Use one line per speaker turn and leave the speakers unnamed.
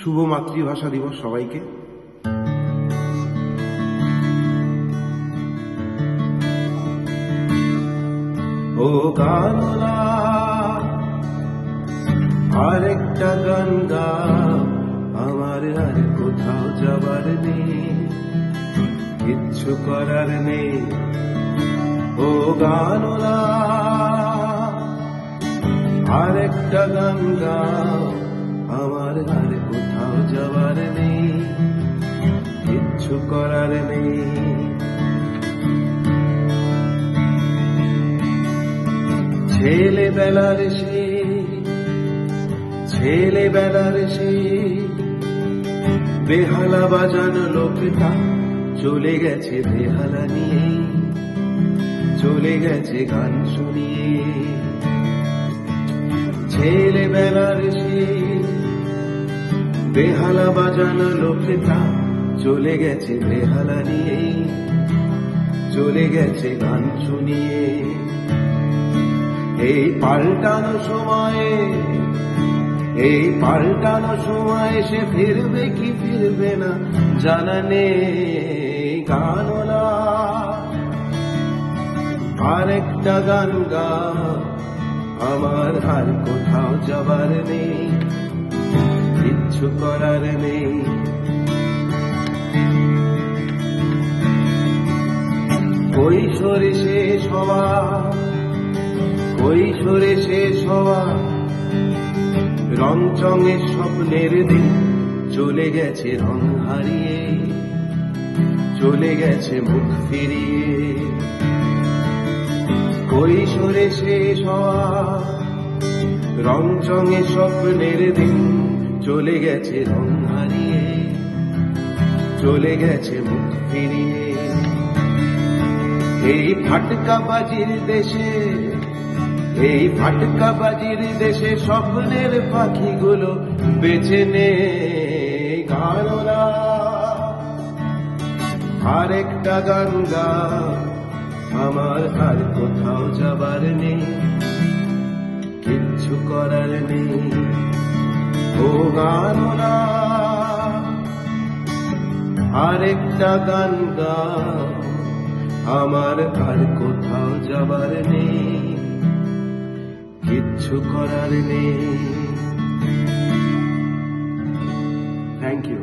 শুভ মাতৃভাষা দিবস সবাইকে। ও গানলা আরেকটা গান গা, আমার আর কোথাও যাবার নেই, কিচ্ছু করার নেই। ও গানলা আরেকটা গান গা, আমার আর কোথাও যাবার নেই, কিচ্ছু করার নেই। ছেলেবেলার সে বেহালা বাজানো লোকটা চলে গেছে বেহালা নিয়ে, চলে গেছে গান শুনিয়ে। ছেলেবেলার সে বেহালা বাজানো লোকটা চলে গেছে বেহালা নিয়ে, চলে গেছে গান শুনিয়ে। এই পাল্টানো সময়ে সে ফিরবে কি ফিরবে না জানা নেই। গানলা আরেকটা গান গা, আমার আর কোথাও যাবার নেই, কিচ্ছু করার নেই। কৈশোরে শেষ হওয়া রংচঙের স্বপ্নের দিন চলে গেছে রং হারিয়ে, চলে গেছে মুখ ফিরিয়ে। কৈশোরে শেষ হওয়া রংচঙের স্বপ্নের দিন চলে গেছে রং হারিয়ে, চলে গেছে মুখ ফিরিয়ে। এই ফাটকাবাজির দেশে স্বপ্নের পাখিগুলো বেঁচে নে। গানলা আরেকটা গান গা, আমার আর কোথাও যাবার নেই, কিচ্ছু করার নেই। ও গানলা আরেকটা গান গা, আমার আর কোথাও যাবার নেই, কিচ্ছু করার নেই। Thank you.